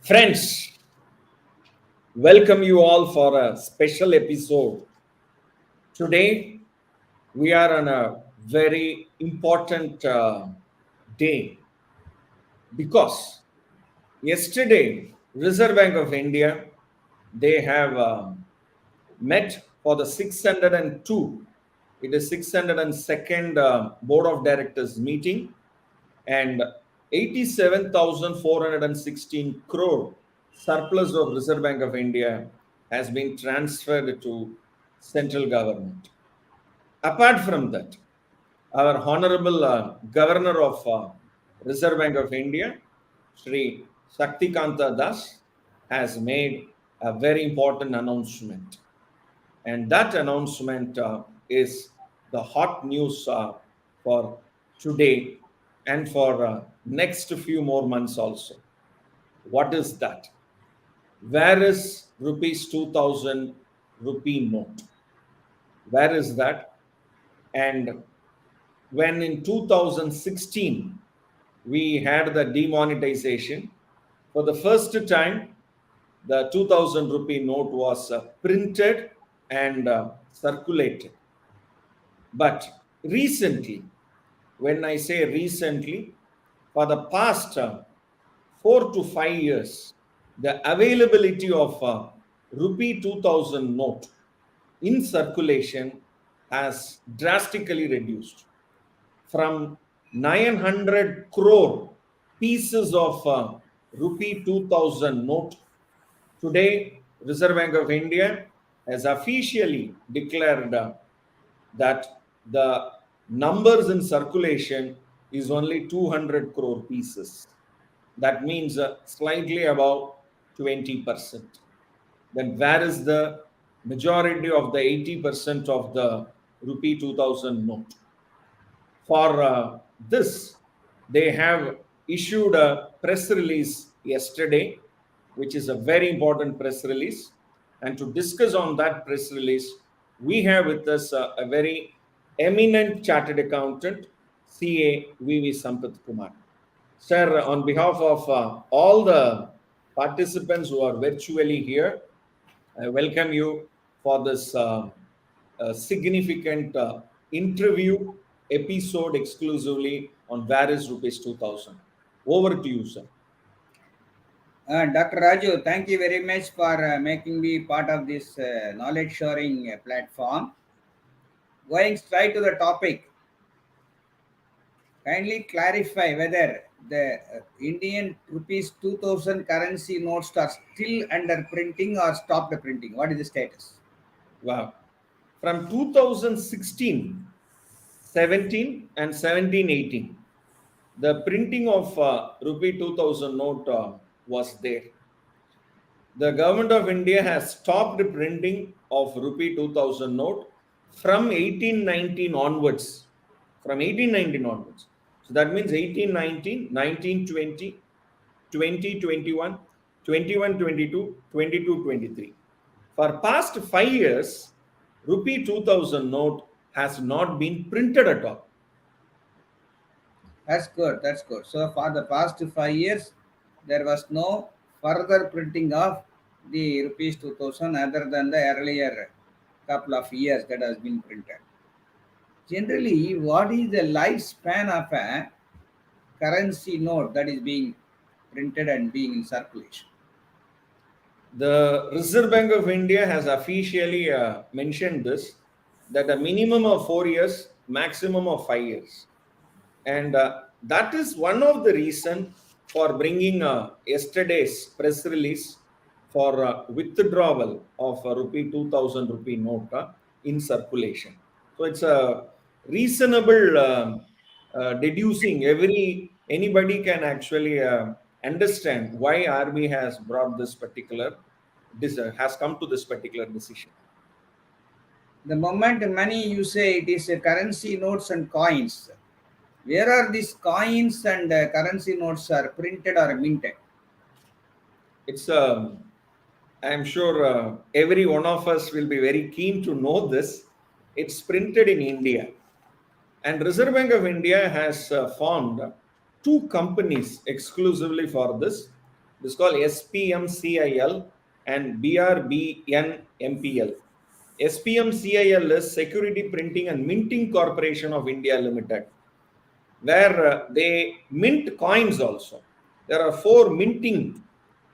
Friends, welcome you all for a special episode. Today, we are on a very important day because yesterday, Reserve Bank of India, they have met for the 602, it is 602nd Board of Directors meeting, and 87,416 crore surplus of Reserve Bank of India has been transferred to central government. Apart from that, our Honorable Governor of Reserve Bank of India, Sri Shaktikanta Das, has made a very important announcement. And that announcement is the hot news for today and for next few more months also. What is that? Where is rupees 2000 rupee note? Where is that? And when in 2016 we had the demonetization, for the first time the 2000 rupee note was printed and circulated. But recently, when I say recently, for the past 4 to 5 years, the availability of rupee 2000 note in circulation has drastically reduced from 900 crore pieces of rupee 2000 note. Today, Reserve Bank of India has officially declared that the numbers in circulation is only 200 crore pieces. That means slightly above 20%. Then where is the majority of the 80% of the rupee 2000 note? For this, they have issued a press release yesterday, which is a very important press release. And to discuss on that press release, we have with us a very eminent chartered accountant, CA VV Sampath Kumar. Sir, on behalf of all the participants who are virtually here, I welcome you for this significant interview episode exclusively on where is rupees 2000. Over to you, sir. Dr. Raju, thank you very much for making me part of this knowledge sharing platform. Going straight to the topic, kindly clarify whether the Indian rupees 2000 currency notes are still under printing or stopped printing. What is the status? Wow. From 2016, 17 and 17-18, the printing of rupee 2000 note was there. The government of India has stopped printing of rupee 2000 note from 1819 onwards. From 1819 onwards. So that means 1819, 1920, 2021, 21, 22, 22, 23. For past 5 years, rupee 2000 note has not been printed at all. That's good. That's good. So for the past 5 years, there was no further printing of the rupees 2000 other than the earlier couple of years that has been printed. Generally, what is the lifespan of a currency note that is being printed and being in circulation? The Reserve Bank of India has officially mentioned this, that a minimum of 4 years, maximum of 5 years. And that is one of the reason for bringing yesterday's press release for withdrawal of rupee 2000 rupee note in circulation. So it's a reasonable deducing. Anybody can actually understand why RBI has brought this particular has come to this particular decision. The moment money you say it is a currency notes and coins, where are these coins and currency notes are printed or minted? It's I'm sure every one of us will be very keen to know this. It's printed in India, and Reserve Bank of India has formed two companies exclusively for this. This is called SPMCIL and BRBNMPL. SPMCIL is Security Printing and Minting Corporation of India Limited, where they mint coins also. There are four minting,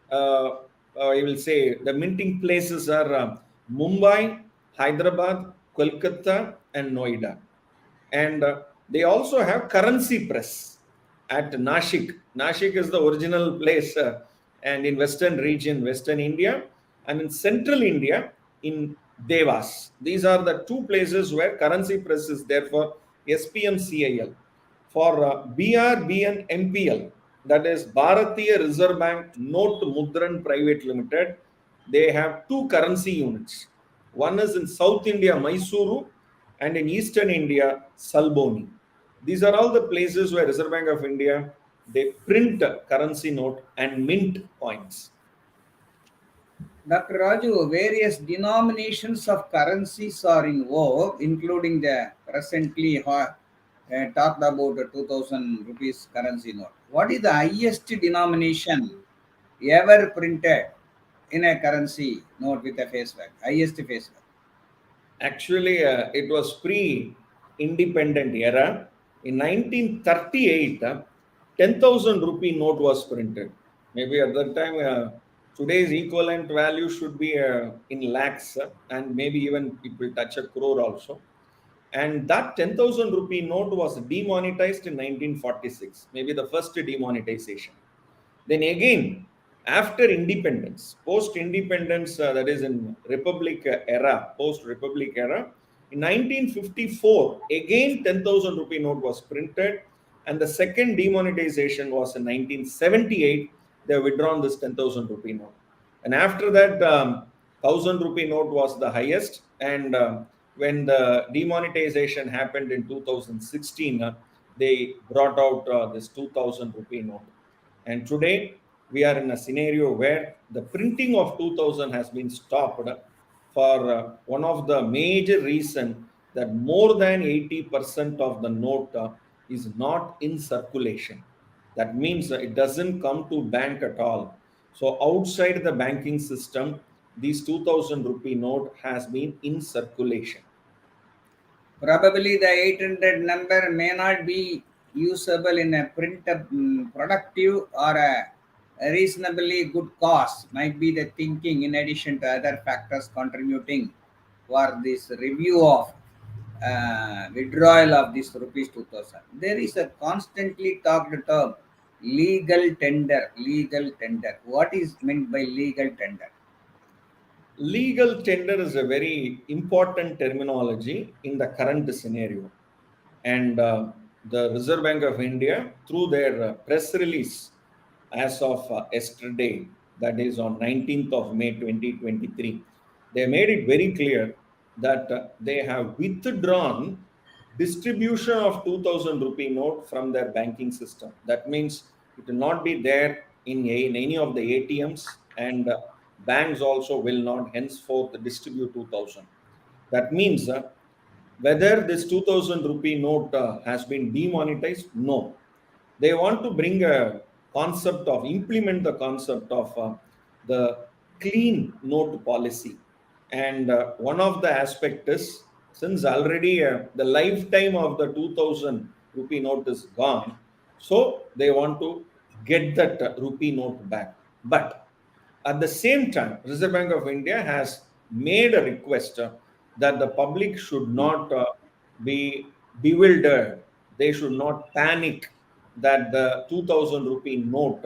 I will say, the minting places are Mumbai, Hyderabad, Kolkata, and Noida. And they also have currency press at Nashik. Nashik is the original place, and in western region, western India, and in central India, in Devas. These are the two places where currency press is there for SPMCIL. For BRBN MPL, that is Bharatiya Reserve Bank Note Mudran Private Limited, they have two currency units. One is in South India, Mysuru, and in Eastern India, Salboni. These are all the places where Reserve Bank of India they print currency note and mint coins. Dr. Raju, various denominations of currencies are in vogue, including the recently talked about the 2000 rupees currency note. What is the highest denomination ever printed in a currency note with a face value? Highest face value. Actually, it was pre-independent era. In 1938, 10,000 rupee note was printed. Maybe at that time, today's equivalent value should be in lakhs, and maybe even it will touch a crore also. And that 10,000 rupee note was demonetized in 1946, maybe the first demonetization. Then again, after independence, post independence, that is in Republic era, post Republic era, in 1954, again 10,000 rupee note was printed, and the second demonetization was in 1978. They withdrawn this 10,000 rupee note. And after that, 1,000 rupee note was the highest. And when the demonetization happened in 2016, they brought out this 2,000 rupee note. And today we are in a scenario where the printing of 2000 has been stopped for one of the major reason that more than 80% of the note is not in circulation. That means it doesn't come to bank at all. So outside the banking system, this 2000 rupee note has been in circulation. Probably the 800 number may not be usable in a productive or a reasonably good cause, might be the thinking in addition to other factors contributing for this review of withdrawal of this rupees 2000. There is a constantly talked term legal tender. Legal tender. What is meant by legal tender? Legal tender is a very important terminology in the current scenario. And the Reserve Bank of India, through their press release as of yesterday, that is on 19th of May 2023, they made it very clear that they have withdrawn distribution of 2000 rupee note from their banking system. That means it will not be there in any of the ATMs, and banks also will not henceforth distribute 2000. That means whether this 2000 rupee note has been demonetized, no. They want to bring a concept of, implement the concept of the clean note policy. And one of the aspect is, since already the lifetime of the 2000 rupee note is gone, so they want to get that rupee note back. But at the same time, Reserve Bank of India has made a request that the public should not be bewildered. They should not panic that the 2000 rupee note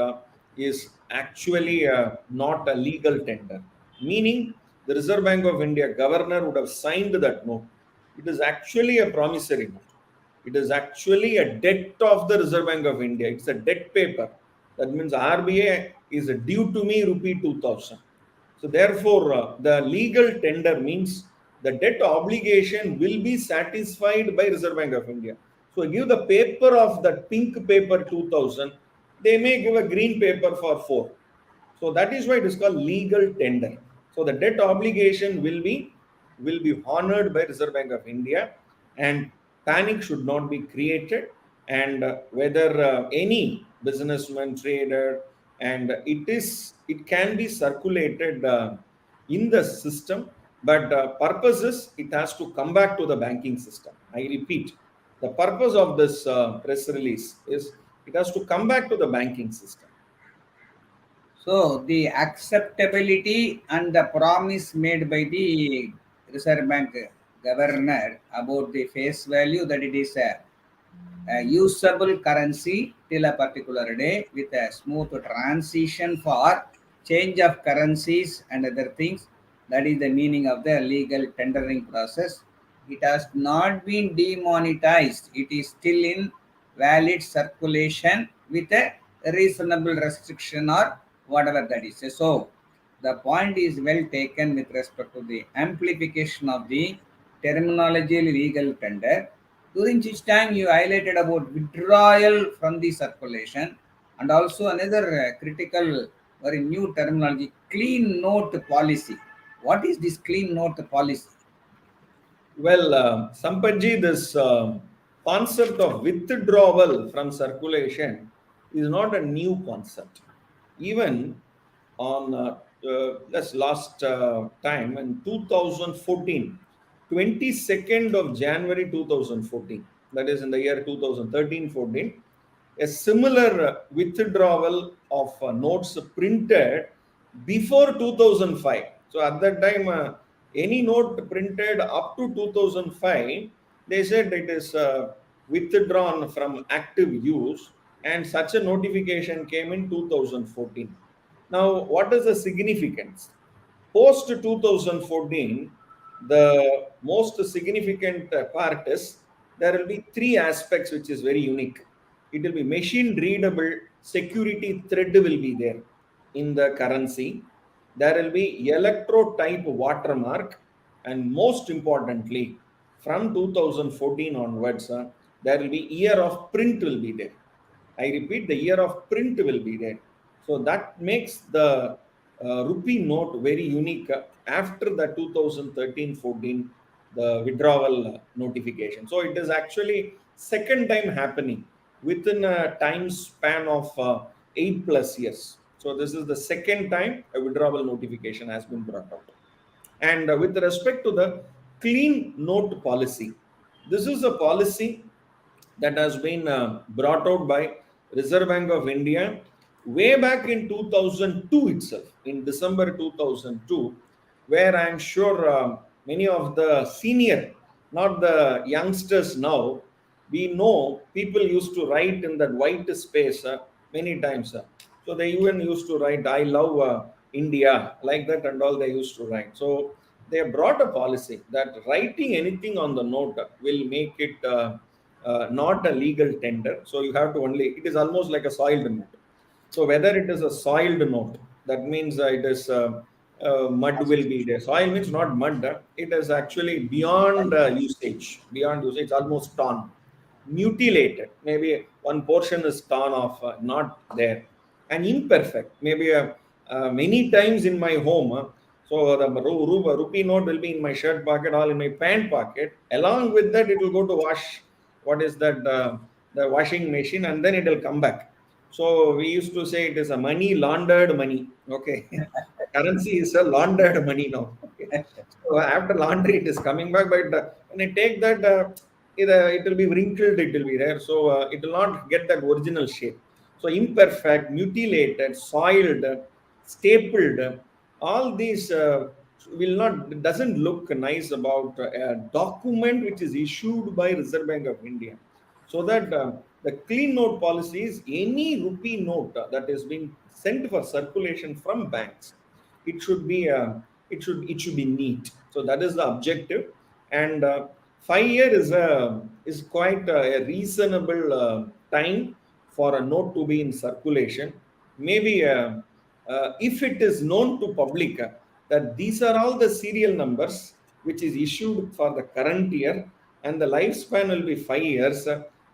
is actually not a legal tender. Meaning, the Reserve Bank of India governor would have signed that note. It is actually a promissory note. It is actually a debt of the Reserve Bank of India. It's a debt paper. That means RBI is due to me rupee 2000. So therefore, the legal tender means the debt obligation will be satisfied by Reserve Bank of India. So give the paper of that pink paper 2000, they may give a green paper for 4. So that is why it is called legal tender. So the debt obligation will be honored by Reserve Bank of India, and panic should not be created. And whether any businessman, trader, and it can be circulated in the system, but purposes it has to come back to the banking system. I repeat, the purpose of this press release is it has to come back to the banking system. So the acceptability and the promise made by the Reserve Bank governor about the face value that it is a usable currency till a particular day with a smooth transition for change of currencies and other things. That is the meaning of the legal tendering process. It has not been demonetized. It is still in valid circulation with a reasonable restriction or whatever that is. So the point is well taken with respect to the amplification of the terminology legal tender, during which time you highlighted about withdrawal from the circulation, and also another critical or a new terminology, clean note policy. What is this clean note policy? Well, Sampaji, this concept of withdrawal from circulation is not a new concept. Even on this last time in 2014, 22nd of January 2014, that is in the year 2013-14, a similar withdrawal of notes printed before 2005. So at that time, any note printed up to 2005, they said it is withdrawn from active use, and such a notification came in 2014. Now, what is the significance? Post 2014, the most significant part is there will be three aspects which is very unique. It will be machine readable security thread will be there in the currency. There will be electro type watermark, and most importantly, from 2014 onwards, there will be year of print will be there. I repeat, the year of print will be there. So that makes the rupee note very unique after the 2013-14, the withdrawal notification. So it is actually second time happening within a time span of 8+ years. So this is the second time a withdrawal notification has been brought out. And with respect to the clean note policy, this is a policy that has been brought out by Reserve Bank of India way back in 2002 itself, in December 2002, where I'm sure many of the senior, not the youngsters now, we know people used to write in that white space many times. So they even used to write, I love India, like that, and all they used to write. So they brought a policy that writing anything on the note will make it not a legal tender. So you have to only, it is almost like a soiled note. So whether it is a soiled note, that means it is mud will be there. Soil means not mud. It is actually beyond usage. Beyond usage, it's almost torn, mutilated. Maybe one portion is torn off, not there, and imperfect. Maybe many times in my home. So the rupee note will be in my shirt pocket or in my pant pocket. Along with that, it will go to wash. What is that? The washing machine, and then it will come back. So we used to say it is a money laundered money. Okay, currency is a laundered money now. Okay, so after laundry it is coming back, but when I take that, it will be wrinkled. It will be there, so it will not get that original shape. So imperfect, mutilated, soiled, stapled, all these will not doesn't look nice about a document which is issued by Reserve Bank of India. So that the clean note policy is any rupee note that is being sent for circulation from banks, it should be it should be neat. So that is the objective, and 5 year is quite a reasonable time for a note to be in circulation. Maybe if it is known to public that these are all the serial numbers which is issued for the current year, and the lifespan will be 5 years,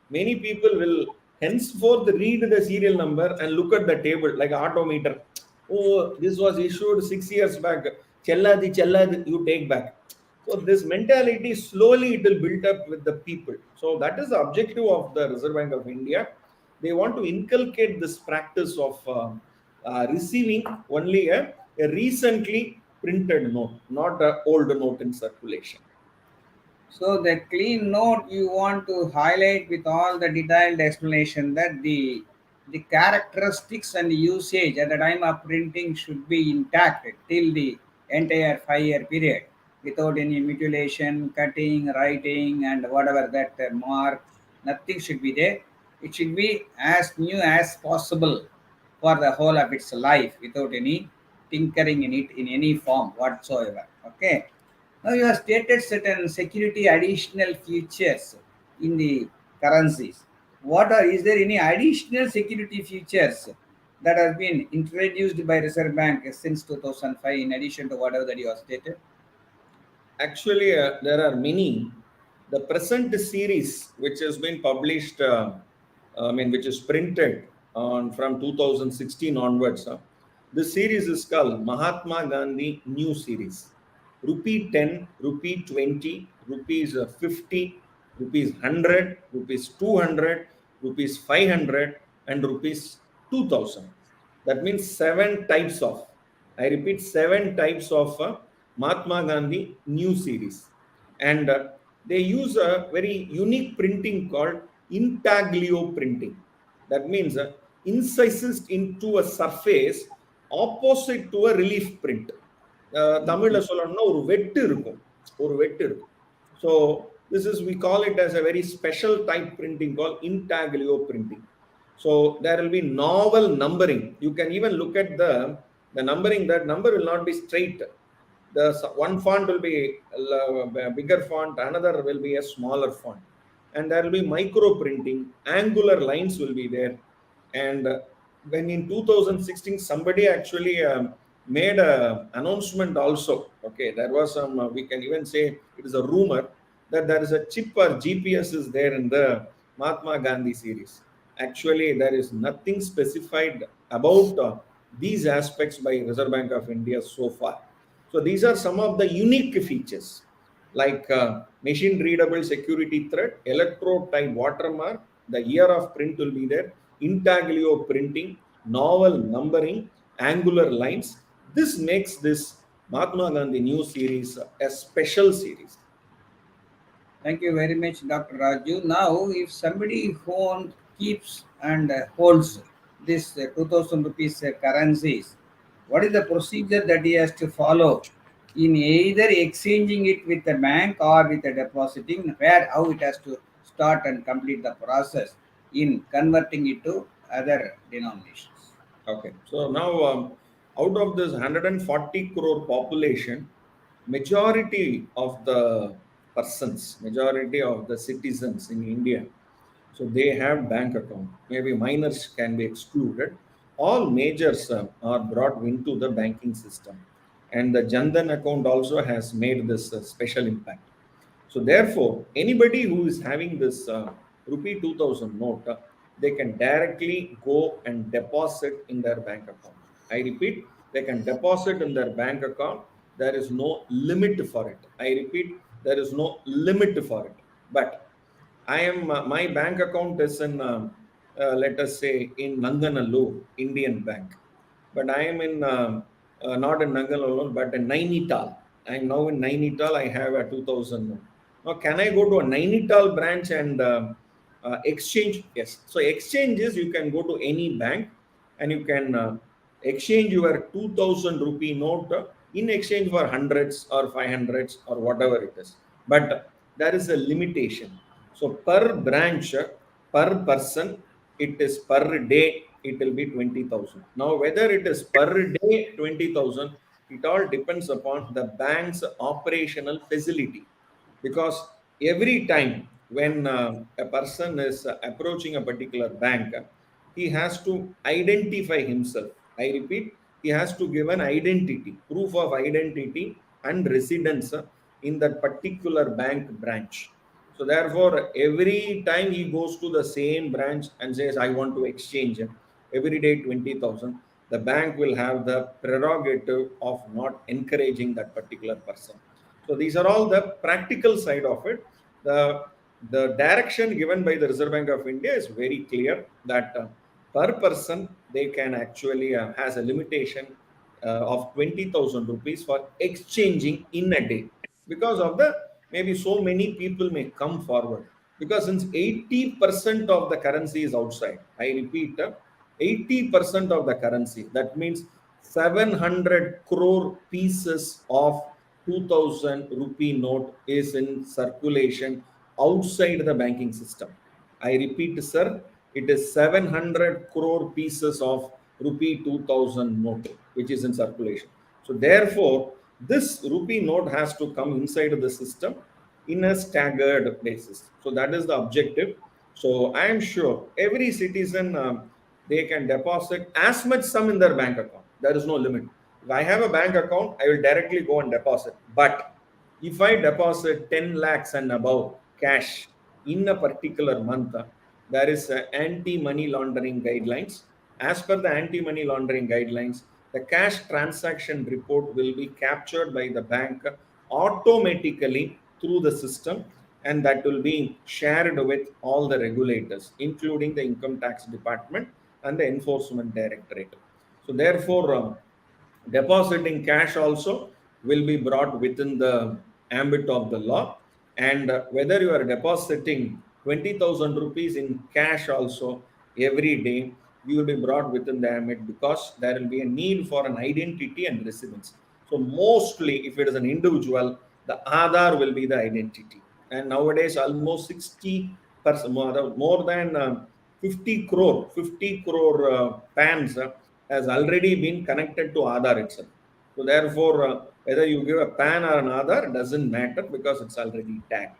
many people will henceforth read the serial number and look at the table like autometer. Oh, this was issued 6 years back. Chelladi, chelladi, you take back. So this mentality slowly it will build up with the people. So that is the objective of the Reserve Bank of India. They want to inculcate this practice of receiving only a recently printed note, not an old note in circulation. So the clean note you want to highlight with all the detailed explanation that the characteristics and usage at the time of printing should be intact till the entire 5 year period without any mutilation, cutting, writing, and whatever that mark, nothing should be there. It should be as new as possible for the whole of its life without any tinkering in it in any form whatsoever. Okay. Now you have stated certain security additional features in the currencies. What are is there any additional security features that have been introduced by Reserve Bank since 2005 in addition to whatever that you have stated? Actually, there are many. The present series, which has been published, which is printed on from 2016 onwards, this series is called Mahatma Gandhi New Series. Rupee 10, rupee 20, rupees 50, rupees 100, rupees 200, rupees 500, and rupees 2000. That means seven types of, I repeat, seven types of Mahatma Gandhi new series. And they use a very unique printing called intaglio printing. That means incised into a surface opposite to a relief print. தமிழ்ல சொல்லணும்னா ஒரு வெட்டு இருக்கும், ஒரு வெட்டு இருக்கும். So this is, we call it as a very special type printing called intaglio printing. So there will be novel numbering. You can even look at the numbering. That number will not be straight. The one font will be a bigger font, another will be a smaller font, and there will be micro printing. Angular lines will be there. And when in 2016 somebody actually made a announcement also. Okay, there was some we can even say it is a rumor that there is a chip or GPS is there in the Mahatma Gandhi series. Actually, there is nothing specified about these aspects by Reserve Bank of India so far. So these are some of the unique features, like machine readable security thread, electrode type watermark, the year of print will be there, intaglio printing, novel numbering, angular lines. This makes this Mahatma Gandhi new series a special series. Thank you very much, Dr. Raju. Now, if somebody keeps and holds this 2000 rupees currencies, what is the procedure that he has to follow in either exchanging it with the bank or with the depositing? Where how it has to start and complete the process in converting it to other denominations? Okay, so now out of this 140 crore population, majority of the persons, majority of the citizens in India, so they have bank account. Maybe minors can be excluded. All majors are brought into the banking system, and the Jandan account also has made this special impact. So therefore, anybody who is having this rupee 2000 note, they can directly go and deposit in their bank account. I repeat, they can deposit in their bank account. There is no limit for it. I repeat, there is no limit for it. But I am my bank account is in let us say in Nanganallur Indian Bank, but I am in not in Nanganallur but in Nainital. I am now in Nainital. I have a 2000 note. Now, can I go to a Nainital branch and exchange? Yes. So exchange is you can go to any bank and you can exchange your 2000 rupee note in exchange for hundreds or 500s or whatever it is. But there is a limitation. So per branch, per person, it is per day, it will be 20,000. Now, whether it is per day 20,000, it all depends upon the bank's operational facility. Because every time when a person is approaching a particular bank, he has to identify himself. I repeat, he has to give an identity, proof of identity and residence in that particular bank branch. So therefore, every time he goes to the same branch and says, I want to exchange every day 20,000, the bank will have the prerogative of not encouraging that particular person. So these are all the practical side of it. The direction given by the Reserve Bank of India is very clear that per person they can actually has a limitation of 20,000 rupees for exchanging in a day, because of the maybe so many people may come forward, because since 80% of the currency is outside, I repeat, 80% of the currency, that means 700 crore pieces of 2000 rupee note is in circulation outside the banking system. I repeat, sir, it is 700 crore pieces of rupee 2000 note which is in circulation. So, therefore, this rupee note has to come inside of the system in a staggered basis. So, that is the objective. So, I am sure every citizen they can deposit as much sum in their bank account. There is no limit. If I have a bank account, I will directly go and deposit. But if I deposit 10 lakhs and above cash in a particular month, there is anti-money laundering guidelines. As per the anti-money laundering guidelines, the cash transaction report will be captured by the bank automatically through the system, and that will be shared with all the regulators, including the income tax department and the enforcement directorate. So therefore, depositing cash also will be brought within the ambit of the law. And whether you are depositing 20,000 rupees in cash also every day, you will be brought within the ambit, because there will be a need for an identity and residence. So mostly if it is an individual, the Aadhaar will be the identity. And nowadays almost 60%, more than 50 crore PANs has already been connected to Aadhaar itself. So therefore, whether you give a PAN or an Aadhaar doesn't matter, because it's already tagged.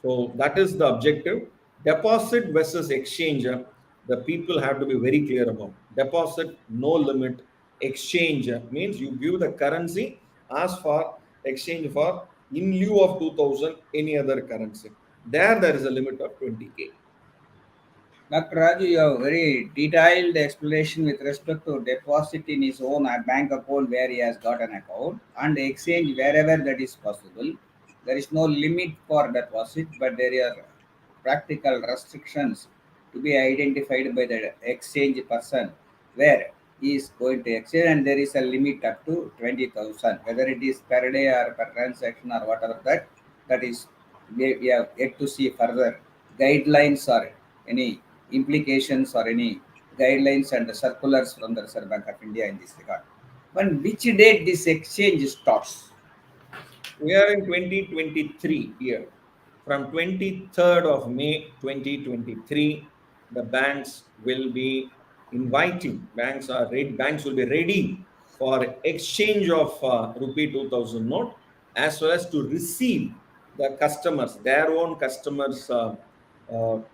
So that is the objective. Deposit versus exchange, the people have to be very clear about. Deposit, no limit. Exchange means you give the currency, ask for exchange for in lieu of 2000 any other currency. There is a limit of 20K. Dr. Raju, you have very detailed explanation with respect to deposit in his own bank account where he has got an account and exchange wherever that is possible. There is no limit for deposit, but there are practical restrictions to be identified by the exchange person where he is going to exchange, and there is a limit up to 20,000. Whether it is per day or per transaction or whatever that is, we have yet to see further guidelines or any implications or any guidelines and circulars from the Reserve Bank of India in this regard. But which date this exchange starts? We are in 2023 year. From 23rd of May 2023, the banks will be inviting, banks will be ready for exchange of rupee 2000 note, as well as to receive the customers, their own customers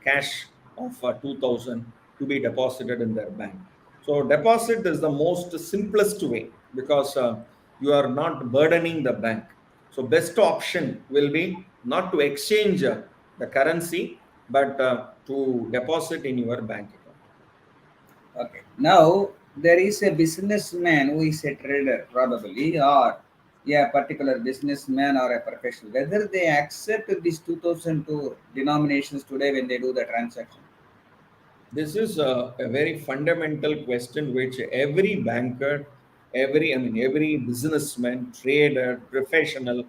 cash of 2000 to be deposited in their bank. So deposit is the most simplest way, because you are not burdening the bank. So best option will be not to exchange the currency, but to deposit in your bank account. Okay. Now there is a businessman who is a trader probably, or yeah, particular businessman or a professional. Whether they accept these 2002 denominations today when they do the transaction. This is a very fundamental question which every banker, every businessman, trader, professional,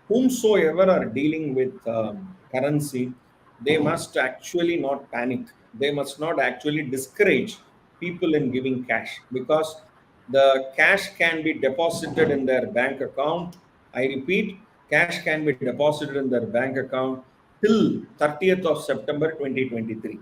whomsoever are dealing with currency, they must actually not panic. They must not actually discourage people in giving cash, because the cash can be deposited in their bank account. I repeat, cash can be deposited in their bank account till 30th of September 2023.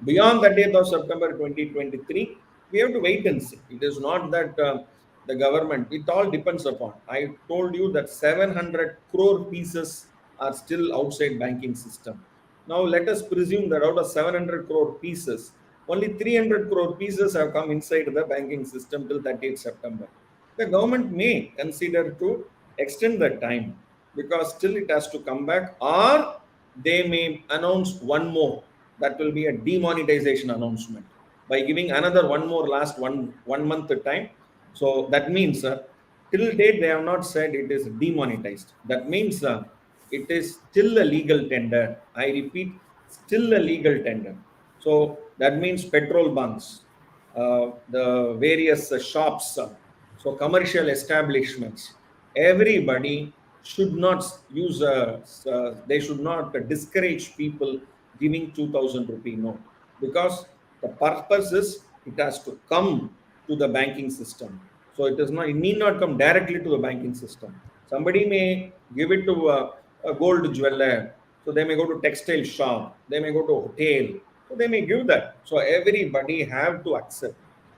Beyond the date of September 2023, we have to wait and see. It is not that the government, it all depends upon. I told you that 700 crore pieces are still outside banking system. Now let us presume that out of 700 crore pieces, only 300 crore pieces have come inside the banking system till 30th September. The government may consider to extend the time, because still it has to come back, or they may announce one more, that will be a demonetization announcement, by giving another one more last one month time. So that means till date they have not said it is demonetized. That means it is still a legal tender. I repeat, still a legal tender. So that means petrol bunks, the various shops, so commercial establishments, everybody should not use they should not discourage people giving 2000 rupee note, because the purpose is it has to come to the banking system. So it does not, it need not come directly to the banking system. Somebody may give it to a gold jeweler, so they may go to textile shop, they may go to hotel, so they may give that. So everybody have to accept.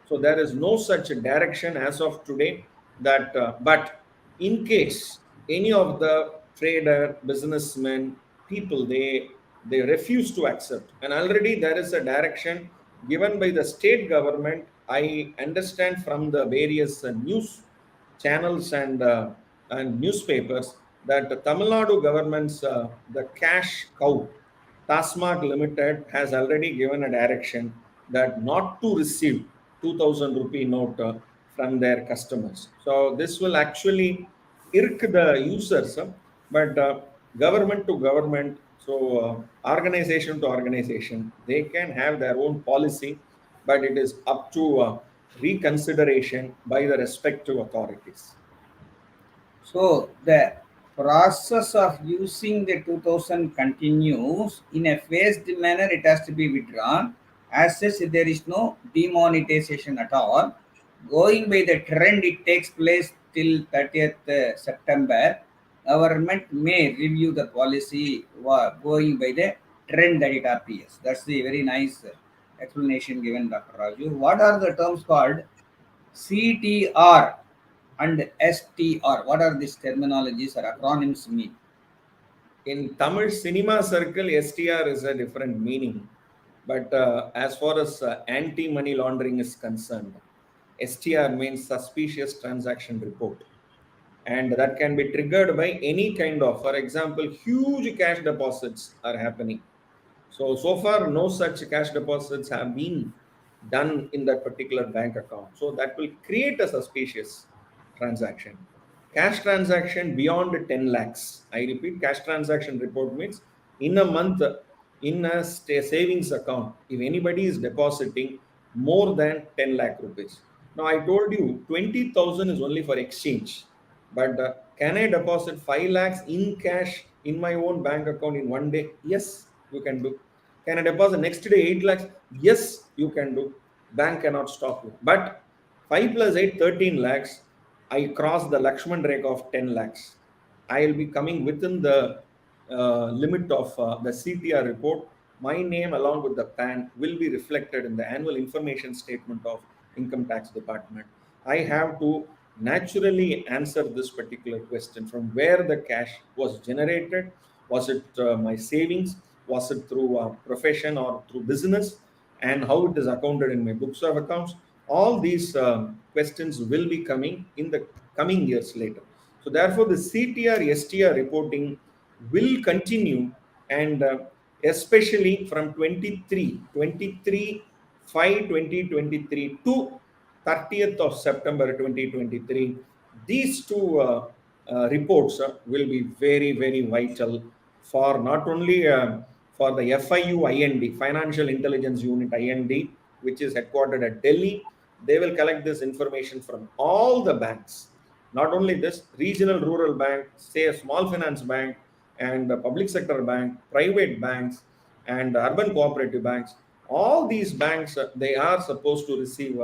So there is no such direction as of today that, but in case any of the trader, businessmen, people, they refuse to accept, and already there is a direction given by the state government. I understand from the various news channels and newspapers that the Tamil Nadu government's the cash cow Tasmak Limited has already given a direction that not to receive 2000 rupee note from their customers. So this will actually irk the users, but government to government, so organization to organization, they can have their own policy, but it is up to reconsideration by the respective authorities. So the process of using the 2000 continues in a phased manner. It has to be withdrawn. As such, there is no demonetization at all. Going by the trend, it takes place till 30th September. Government may review the policy going by the trend that it appears. That's the very nice explanation given, Dr. Raju. What are the terms called CTR and STR? What are these terminologies or acronyms mean? In Tamil cinema circle, STR is a different meaning. But as far as anti money laundering is concerned, STR means suspicious transaction report. And that can be triggered by any kind of, for example, huge cash deposits are happening. So far, no such cash deposits have been done in that particular bank account. So that will create a suspicious transaction. Cash transaction beyond 10 lakhs. I repeat, cash transaction report means in a month, in a savings account, if anybody is depositing more than 10 lakh rupees. Now, I told you 20,000 is only for exchange, but can I deposit 5 lakhs in cash in my own bank account in one day? Yes, you can do. Can I deposit next day 8 lakhs? Yes, you can do. Bank cannot stop you. But 5 plus 8, 13 lakhs. I cross the Lakshman Rekha of 10 lakhs. I will be coming within the limit of the CTR report. My name along with the PAN will be reflected in the annual information statement of Income Tax Department. I have to naturally answer this particular question: from where the cash was generated. Was it my savings? Was it through profession or through business? And how it is accounted in my books of accounts? All these questions will be coming in the coming years later. So therefore, the CTR STR reporting will continue, and especially from 23 to 30th of September 2023, these two reports will be very, very vital for not only for the FIU IND, Financial Intelligence Unit IND, which is headquartered at Delhi. They will collect this information from all the banks. Not only this, regional rural bank, say a small finance bank, and a public sector bank, private banks, and urban cooperative banks. All these banks, they are supposed to receive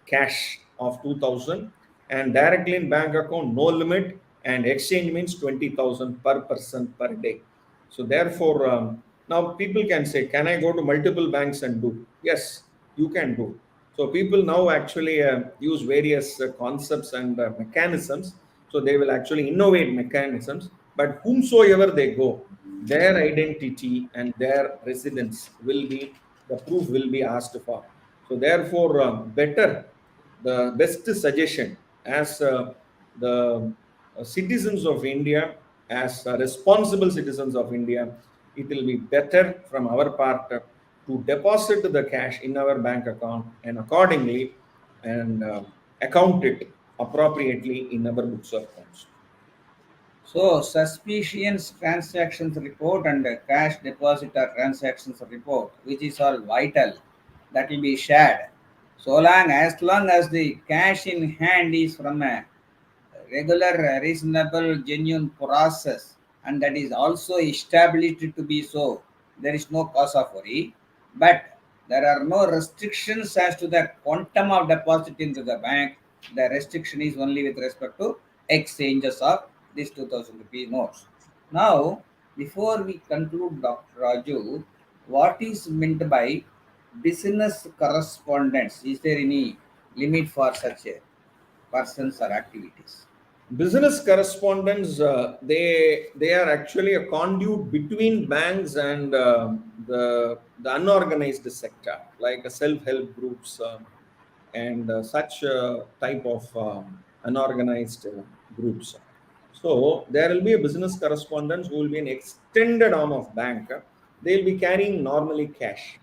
cash of 2000, and directly in bank account, no limit, and exchange means 20,000 per person per day. So therefore, now people can say, can I go to multiple banks and do? Yes, you can do. So people now actually use various concepts and mechanisms. So they will actually innovate mechanisms, but whomsoever they go, their identity and their residence will be, the proof will be asked for. So therefore, better, the best suggestion as the citizens of India, as responsible citizens of India, it will be better from our part to deposit the cash in our bank account and accordingly and account it appropriately in our books of accounts. So suspicious transactions report and cash deposit or transactions report, which is all vital, that will be shared. As long as the cash in hand is from a regular, reasonable, genuine process, and that is also established to be so, there is no cause of worry. But there are no restrictions as to the quantum of deposit into the bank. The restriction is only with respect to exchanges of these 2000 rupee notes. Now, before we conclude, Dr. Raju, what is meant by business correspondence? Is there any limit for such persons or activities? Business correspondents, they are actually a conduit between banks and the unorganized sector, like self-help groups and such type of unorganized groups. So there will be a business correspondent who will be an extended arm of bank. They'll be carrying normally cash.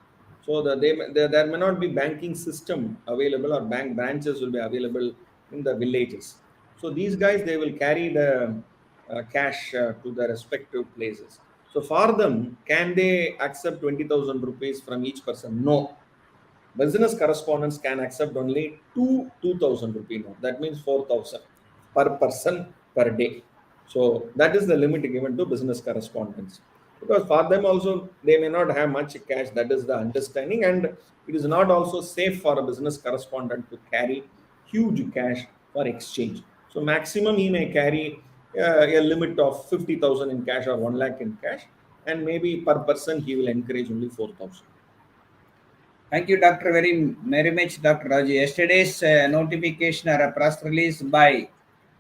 So there may not be banking system available or bank branches will be available in the villages. So these guys, they will carry the cash to the respective places. So for them, can they accept 20,000 rupees from each person? No. Business correspondents can accept only two 2,000 rupee note. That means 4,000 per person per day. So that is the limit given to business correspondents. Because for them also, they may not have much cash. That is the understanding. And it is not also safe for a business correspondent to carry huge cash for exchange. So maximum he may carry a limit of 50,000 in cash or 1 lakh in cash. And maybe per person he will encourage only 4,000. Thank you, Dr. Very much, Dr. Raju. Yesterday's notification or a press release by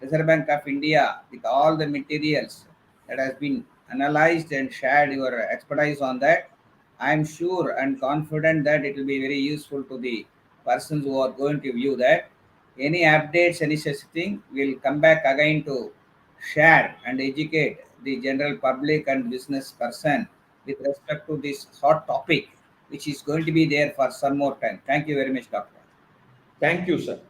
Reserve Bank of India with all the materials that has been analyzed and shared your expertise on that. I am sure and confident that it will be very useful to the persons who are going to view that. Any updates, any such thing, will come back again to share and educate the general public and business person with respect to this hot topic which is going to be there for some more time. Thank you very much, Doctor. Thank you, sir.